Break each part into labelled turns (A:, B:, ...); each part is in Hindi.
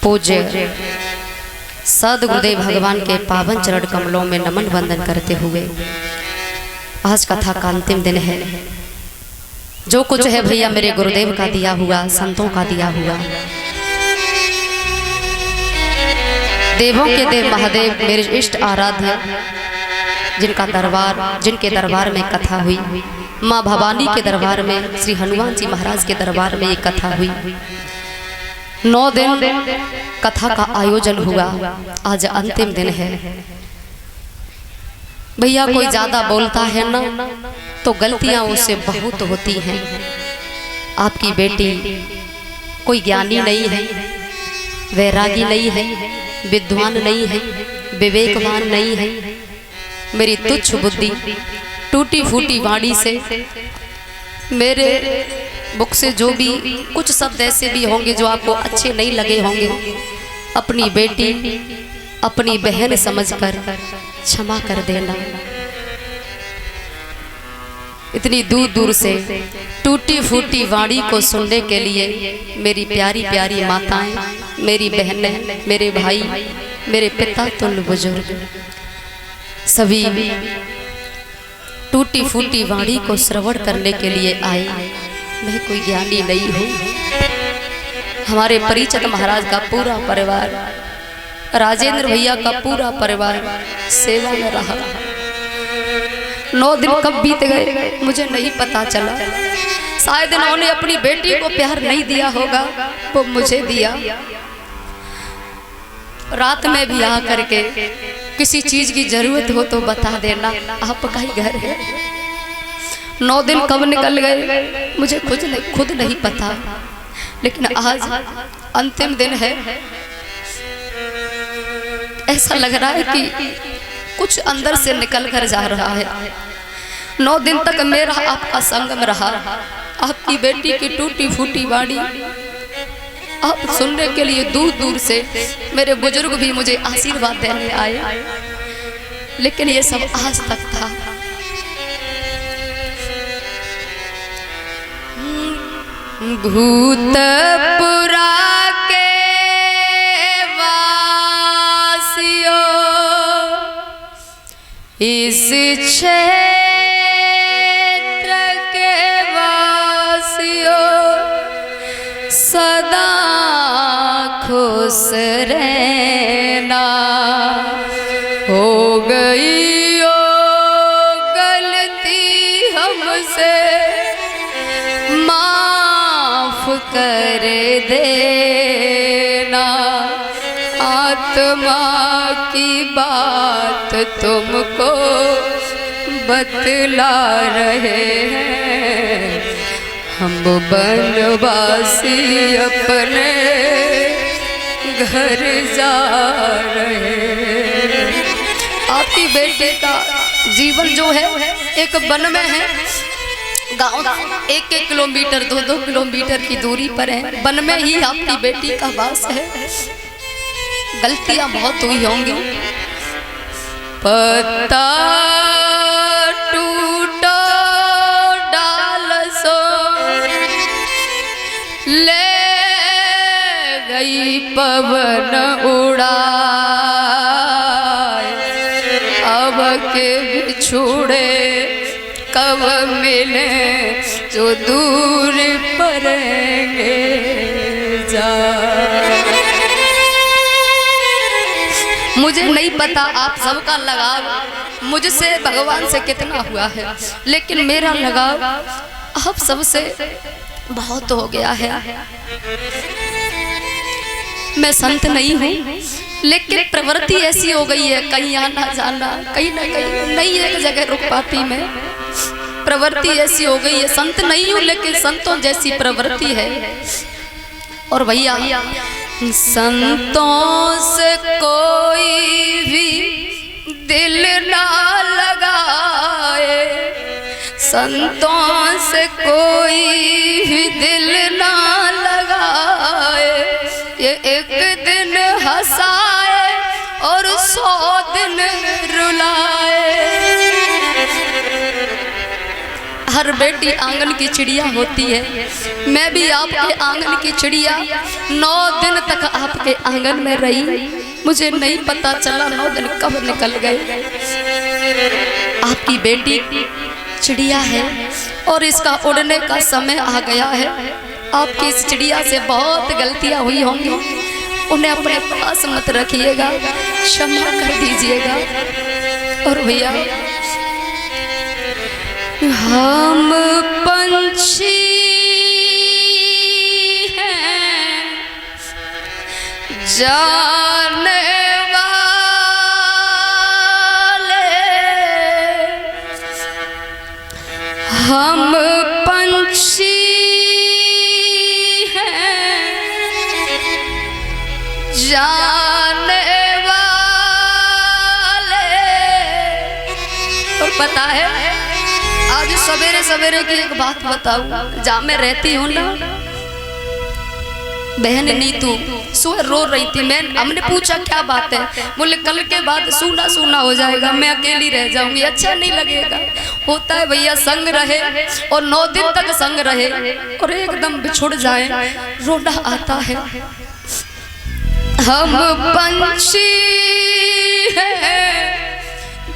A: पूज्य सद्गुरुदेव भगवान के पावन चरण कमलों में नमन वंदन करते हुए आज कथा का अंतिम दिन है। जो कुछ है भैया मेरे गुरुदेव का दिया हुआ, संतों का दिया हुआ। देवों के देव महादेव मेरे इष्ट आराध्य जिनके दरबार में कथा हुई, माँ भवानी के दरबार में, श्री हनुमान जी महाराज के दरबार में ये कथा हुई। 9 दिन कथा का आयोजन हुआ, आज अंतिम दिन है। भैया कोई ज्यादा बोलता है ना तो गलतियां उससे बहुत होती हैं। आपकी बेटी कोई ज्ञानी नहीं है, वैरागी नहीं है, विद्वान नहीं है, विवेकवान नहीं है। मेरी तुच्छ बुद्धि टूटी फूटी वाणी से, मेरे मुख से जो भी कुछ शब्द ऐसे भी होंगे जो आपको अच्छे नहीं लगे होंगे, अपनी बेटी अपनी बहन समझकर क्षमा कर देना। इतनी दूर दूर से टूटी फूटी वाणी को सुनने के लिए मेरी प्यारी प्यारी माताएं, मेरी बहनें, मेरे भाई, मेरे पिता तुल्य बुजुर्ग सभी टूटी फूटी वाणी को श्रवण करने के लिए आए। मैं कोई ज्ञानी नहीं हूँ। हमारे परिचित महाराज का पूरा परिवार, राजेंद्र भैया का पूरा परिवार सेवा में रहा। 9 दिन कब बीत गए मुझे नहीं पता चला। शायद इन्होंने अपनी बेटी को प्यार नहीं दिया होगा, वो मुझे दिया। रात में भी आ करके किसी चीज की जरूरत हो तो बता देना, आपका ही घर है। 9 दिन कब निकल गए मुझे खुद नहीं पता, लेकिन आज अंतिम दिन है। ऐसा लग रहा है कि कुछ अंदर से निकल कर जा रहा है। 9 दिन तक मेरा आपका संगम रहा। आपकी बेटी की टूटी फूटी वाणी आप सुनने के लिए दूर दूर से मेरे बुजुर्ग भी मुझे आशीर्वाद देने आए, लेकिन ये सब आज तक था। भूतपुरा के वासियों, इस क्षेत्र के वासियों, सदा खुश रहना। हो गई हो गलती हमसे, माफ कर देना। आत्मा की बात तुमको बतला रहे हैं, हम बनवासी अपने घर जा रहे। आपकी बेटे का जीवन जो है एक वन में है। गांव 1-1 किलोमीटर 2-2 किलोमीटर की दूरी पर है। वन में ही आपकी बेटी का वास है। गलतियां बहुत हुई होंगी। पत्ता टूटा डाल सो ले गई पवन उड़ाए, अब के बिछुड़े कब मिले जो दूर पड़ेंगे जा। मुझे नहीं पता आप सबका लगाव मुझसे भगवान से कितना हुआ है, लेकिन मेरा लगाव आप सबसे बहुत हो गया है। मैं संत नहीं हूँ, लेकिन प्रवृत्ति ऐसी हो गई है, कहीं आना जाना, कहीं ना कहीं नहीं एक जगह रुक पाती मैं। प्रवृत्ति ऐसी हो गई है। संत नहीं हूँ, लेकिन संतों जैसी प्रवृत्ति है। और भैया संतों से कोई भी दिल ना लगाए, संतों से कोई भी दिल ना लगाए। ये एक दिन हंसाए और 100 दिन रुलाए। हर बेटी आंगन की चिड़िया होती है। मैं भी आपके आंगन की चिड़िया 9 दिन तक आपके आंगन में रही। मुझे नहीं पता चला 9 दिन कब निकल गए। आपकी बेटी चिड़िया है और इसका उड़ने का समय आ गया है। आपकी इस चिड़िया से बहुत गलतियां हुई होंगी, उन्हें अपने पास मत रखिएगा, क्षमा कर दीजिएगा। और भैया हम पंछी हैं जाने वाले, हम पंछी हैं जाने वाले। और पता है आज सवेरे सवेरे की एक बात बताऊं, जहाँ मैं रहती हूँ ना, बहन नीतू सुबह रो रही थी। हमने पूछा क्या बात है, बोले कल के बाद सूना सूना हो जाएगा, मैं अकेली रह जाऊंगी, अच्छा नहीं लगेगा। होता है भैया, संग रहे और 9 दिन तक संग रहे और एकदम बिछुड़ जाए, रोना आता है। हम पंछी हैं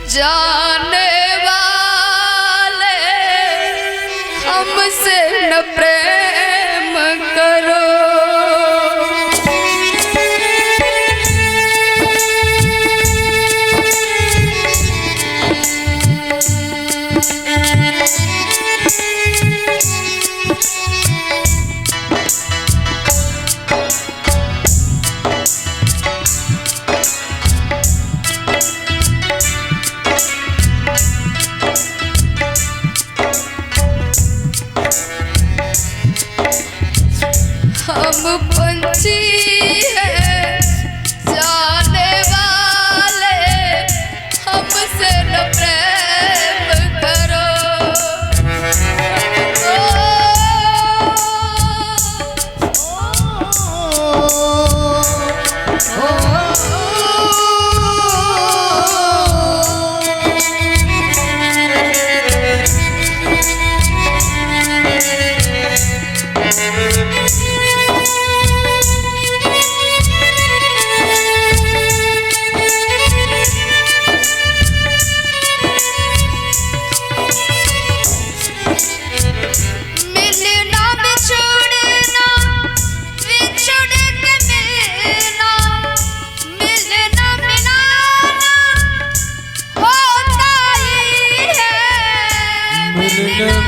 A: जाने वाले, हमसे न प्रेम करो। हम पंछी हैं जाने वाले, हमसे न प्रेम करो।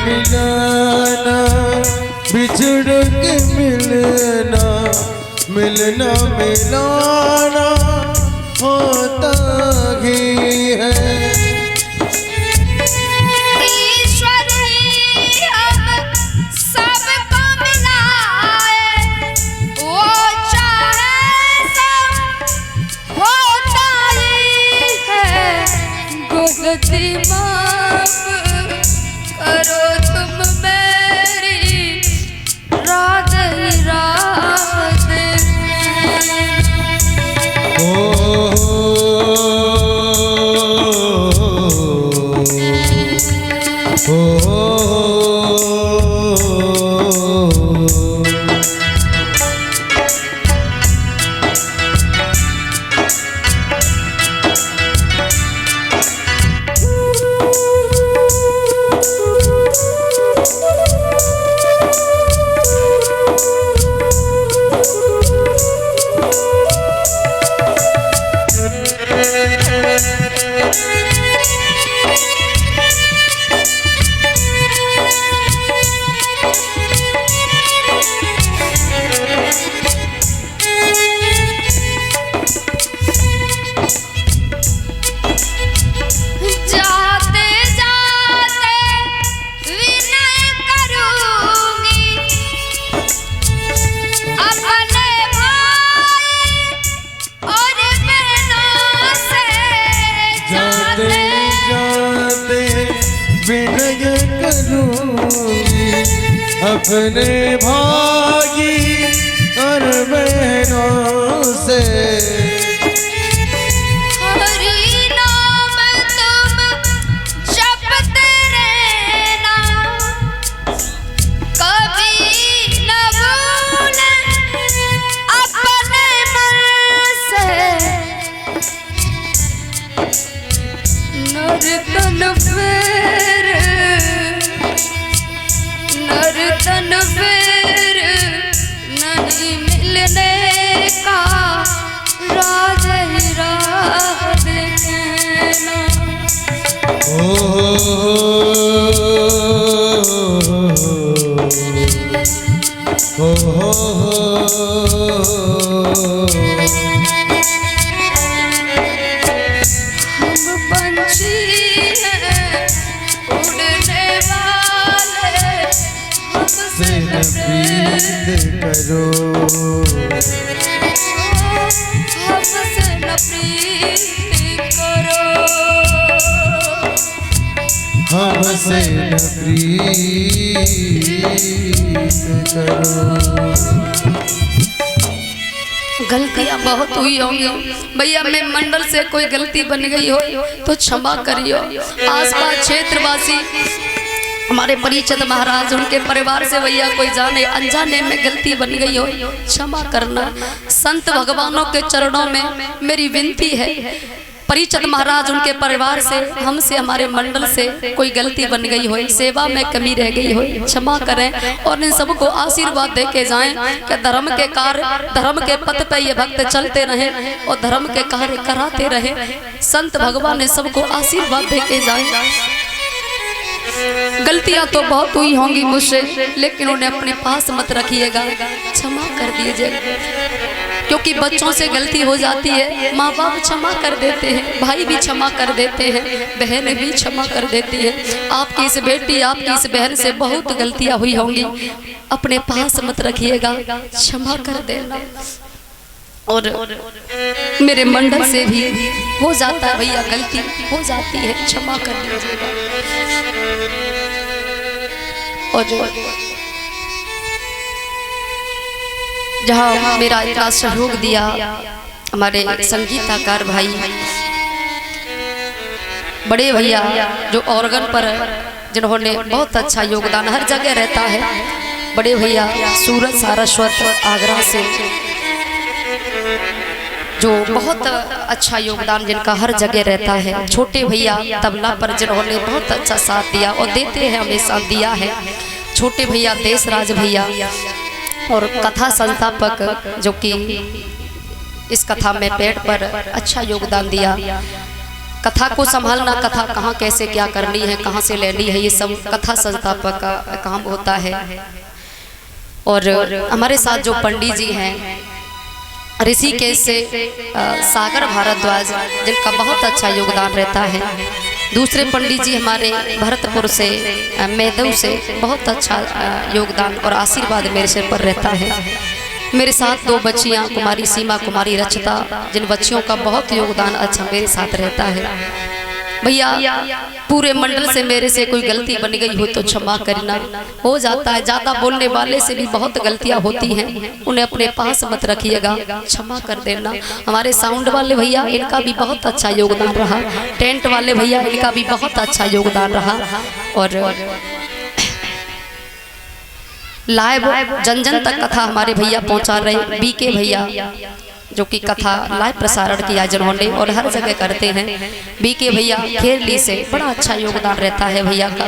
B: मिलना बिछड़ के मिलना, मिलना मिलाना होता ही है।
A: ईश्वर ही हम सबको मिलाए, वो चाहे सब होता ही है। गलती माफ करो तुम मेरी, राधे राधे।
B: अपने भागी और बहनों से
A: हरि नाम तुम जपते रहना, उड़ने का राज ही राज कहना। हम पंछी हैं उड़ने वाले, हमसे
B: प्रीत करो,
A: हमसे न प्रीत करो,
B: हमसे न प्रीत करो।
A: गलतियां बहुत हुई होंगी भैया, मैं मंडल से कोई गलती बन गई हो तो क्षमा करियो। आसपास क्षेत्रवासी हमारे परिचित महाराज, उनके परिवार से भैया कोई जाने अनजाने में गलती बन गई हो, क्षमा करना। संत भगवानों के चरणों में मेरी विनती है, परिचित महाराज, उनके परिवार से, हमसे, हमारे मंडल से कोई गलती बन गई हो, सेवा में कमी रह गई हो, क्षमा करें और इन सबको आशीर्वाद दे के जाएं कि धर्म के कार्य, धर्म के पथ पे ये भक्त चलते रहें और धर्म के कार्य कराते रहें। संत भगवान ने सबको आशीर्वाद दे के जाएं। गलतियां तो बहुत हुई होंगी मुझसे, लेकिन उन्हें अपने पास मत रखिएगा, क्षमा कर दीजिएगा। क्योंकि बच्चों से गलती हो जाती है, माँ बाप क्षमा कर देते हैं, भाई भी क्षमा कर देते हैं, बहन भी क्षमा कर देती है। आपकी इस बेटी, आपकी इस बहन से बहुत गलतियां हुई होंगी, अपने पास मत रखिएगा, क्षमा कर देना। और मेरे मंडल से भी हो जाता है भैया, गलती हो जाती है, क्षमा कर दीजिएगा। और जहाँ मेरा इतना सहयोग दिया हमारे संगीतकार भाई, बड़े भैया जो ऑर्गन पर जिन्होंने बहुत अच्छा योगदान हर जगह रहता है, बड़े भैया सूरज सारस्वत आगरा से जो बहुत अच्छा योगदान जिनका हर जगह रहता है। छोटे भैया तबला पर जिन्होंने बहुत अच्छा साथ दिया और देते हैं, हमेशा दिया है। छोटे भैया देशराज भैया और कथा संस्थापक जो कि इस कथा में पेड़ पर अच्छा योगदान दिया। कथा को संभालना, कथा कहाँ कैसे क्या करनी है, कहाँ से लेनी है, ये सब कथा संस्थापक का काम होता है। और हमारे साथ जो पंडित जी हैं ऋषिकेश से सागर भारद्वाज, जिनका बहुत अच्छा योगदान रहता है। दूसरे पंडित जी हमारे भरतपुर से, मैदव से बहुत अच्छा योगदान और आशीर्वाद मेरे सिर पर रहता है। मेरे साथ दो बच्चियां, कुमारी सीमा, कुमारी रचिता, जिन बच्चियों का बहुत योगदान अच्छा मेरे साथ रहता है। भैया पूरे मंडल से मेरे से कोई गलती बन गई हो तो क्षमा करना, हो जाता है। ज़्यादा बोलने वाले से भी बहुत गलतियां होती हैं, उन्हें अपने पास मत रखिएगा, क्षमा कर देना। हमारे साउंड वाले भैया, इनका भी बहुत अच्छा योगदान रहा। टेंट वाले भैया, इनका भी बहुत अच्छा योगदान रहा। और लाइव जन जन तक कथा हमारे भैया पहुंचा रहे, बीके भैया जो कि कथा लाइव प्रसारण किया जिन्होंने और हर जगह करते हैं। बीके भैया खेरली से बड़ा अच्छा योगदान रहता है भैया का।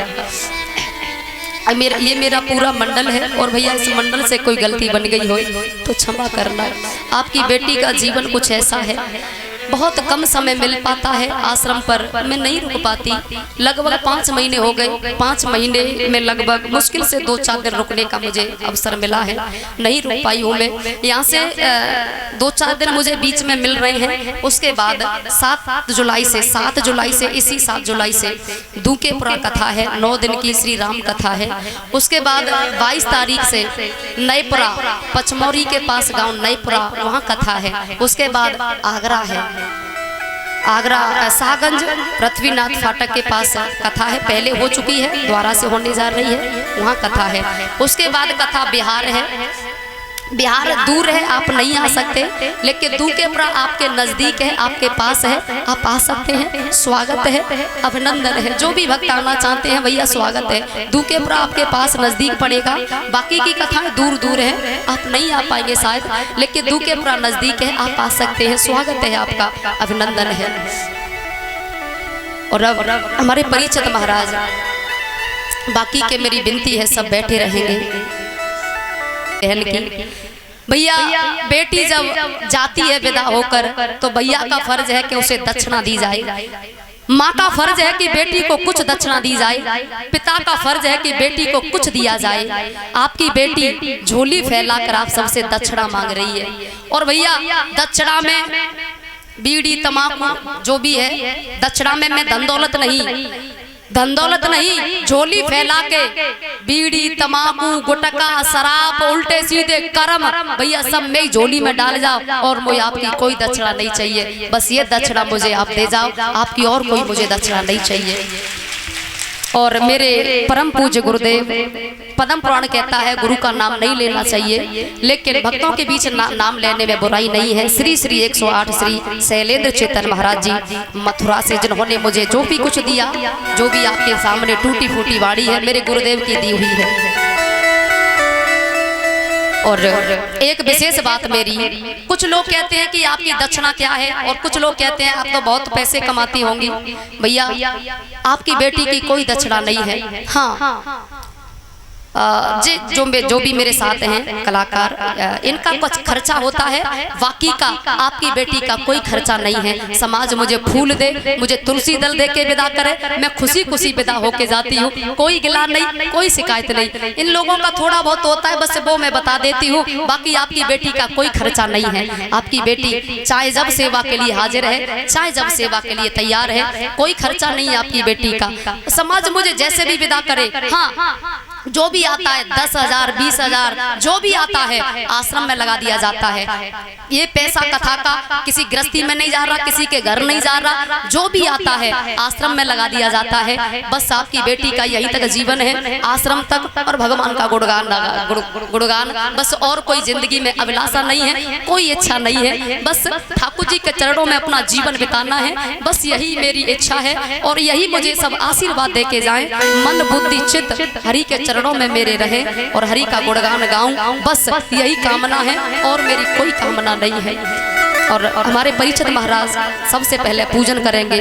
A: ये मेरा पूरा मंडल है और भैया इस मंडल से कोई गलती बन गई हो तो क्षमा करना। आपकी बेटी का जीवन कुछ ऐसा है, बहुत कम समय मिल पाता है आश्रम पर, मैं नहीं रुक पाती। लगभग 5 महीने हो गए, 5 महीने में लगभग मुश्किल से 2-4 दिन रुकने का मुझे अवसर मिला है, नहीं रुक पाई हूँ मैं। यहाँ से 2-4 दिन मुझे बीच में मिल रहे हैं। उसके बाद 7 जुलाई से इसी 7 जुलाई से दूकेपुरा कथा है, 9 दिन की श्री राम कथा है। उसके बाद 22 तारीख से नईपुरा, पचमौरी के पास गाँव नईपुरा, वहाँ कथा है। उसके बाद आगरा है, आगरा शाहगंज पृथ्वीनाथ फाटक के पास कथा है, पहले हो चुकी है, दोबारा से होने जा रही है, वहाँ कथा है। उसके बाद कथा बिहार है। बिहार दूर है, आप नहीं आ सकते, लेकिन दूकेपुरा आपके नज़दीक है, आपके पास है, आप आ सकते हैं। स्वागत है, अभिनंदन है। जो भी भक्त आना चाहते हैं भैया स्वागत है। दूकेपुरा आपके पास नज़दीक पड़ेगा, बाकी की कथाएं दूर दूर है, आप नहीं आ पाएंगे शायद, लेकिन दूकेपुरा नज़दीक है, आप आ सकते हैं। स्वागत है आपका, अभिनंदन है। और अब हमारे परिचित महाराज, बाकी के मेरी विनती है सब बैठे रहेंगे। बहन की भैया बेटी जब जाती है विदा होकर तो भैया का फर्ज है कि उसे दक्षिणा दी जाए, माँ का फर्ज है कि बेटी को कुछ दक्षिणा दी जाए, पिता का फर्ज है कि बेटी को कुछ दिया जाए। आपकी बेटी झोली फैलाकर आप सबसे दक्षिणा मांग रही है। और भैया दक्षिणा में बीड़ी तमाकू जो भी है, दक्षिणा में मैं धन दौलत नहीं, झोली फैला के बीड़ी तमाकू गुटखा शराब उल्टे सीधे कर्म भैया सब मैं झोली में डाल जाओ और मुझे आपकी कोई दक्षिणा नहीं चाहिए, बस ये दक्षिणा मुझे आप दे जाओ, आपकी और कोई मुझे दक्षिणा नहीं चाहिए। और मेरे परम पूज्य गुरुदेव पद्म पुराण कहता है गुरु का नाम नहीं लेना चाहिए, लेकिन भक्तों के बीच नाम लेने में बुराई नहीं है। श्री श्री 108 श्री शैलेंद्र चेतन महाराज जी मथुरा से, जिन्होंने मुझे जो भी कुछ दिया, जो भी आपके सामने टूटी फूटी वाणी है, मेरे गुरुदेव की दी हुई है। और एक विशेष बात मेरी, कुछ लोग कहते हैं कि आपकी दक्षिणा क्या है, और कुछ लोग कहते हैं आप तो बहुत पैसे कमाती होंगी। भैया आपकी बेटी की कोई दक्षिणा नहीं है। हाँ जो भी मेरे साथ हैं कलाकार, इनका कुछ खर्चा होता है, बाकी का आपकी बेटी का कोई खर्चा नहीं है। समाज मुझे फूल दे, मुझे तुलसी दल दे के विदा करे, मैं खुशी खुशी विदा होके जाती हूँ, कोई गिला नहीं, कोई शिकायत नहीं। इन लोगों का थोड़ा बहुत होता है, बस वो मैं बता देती हूँ, बाकी आपकी बेटी का कोई खर्चा नहीं है। आपकी बेटी चाहे जब सेवा के लिए हाजिर है, चाहे जब सेवा के लिए तैयार है, कोई खर्चा नहीं है आपकी बेटी का। समाज मुझे जैसे भी विदा करे, हाँ जो भी आता है 10,000 20,000 जो भी आता है आश्रम में लगा दिया जाता है। ये पैसा कथा का किसी गृहस्थी में नहीं जा रहा, किसी के घर नहीं जा रहा, जो भी आता है आश्रम में लगा दिया जाता है। बस आपकी बेटी का यही तक जीवन है, आश्रम तक और भगवान का गुणगान, बस और कोई जिंदगी में अभिलाषा नहीं है, कोई इच्छा नहीं है, बस ठाकुर जी के चरणों में अपना जीवन बिताना है, बस यही मेरी इच्छा है। और यही मुझे सब आशीर्वाद दे के जाए, मन बुद्धि चित्त हरि के चरणों में मेरे रहे और हरि का गुणगान गाऊं, बस यही कामना है और मेरी कोई कामना नहीं है। और हमारे परिचित महाराज सबसे पहले पूजन करेंगे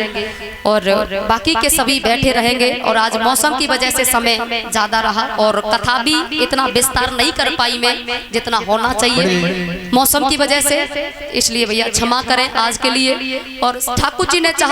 A: और बाकी के सभी बैठे रहेंगे। और आज मौसम की वजह से समय ज्यादा रहा और कथा भी इतना विस्तार नहीं कर पाई मैं जितना होना चाहिए मौसम की वजह से, इसलिए भैया क्षमा करें आज के लिए। और ठाकुर जी ने चाहा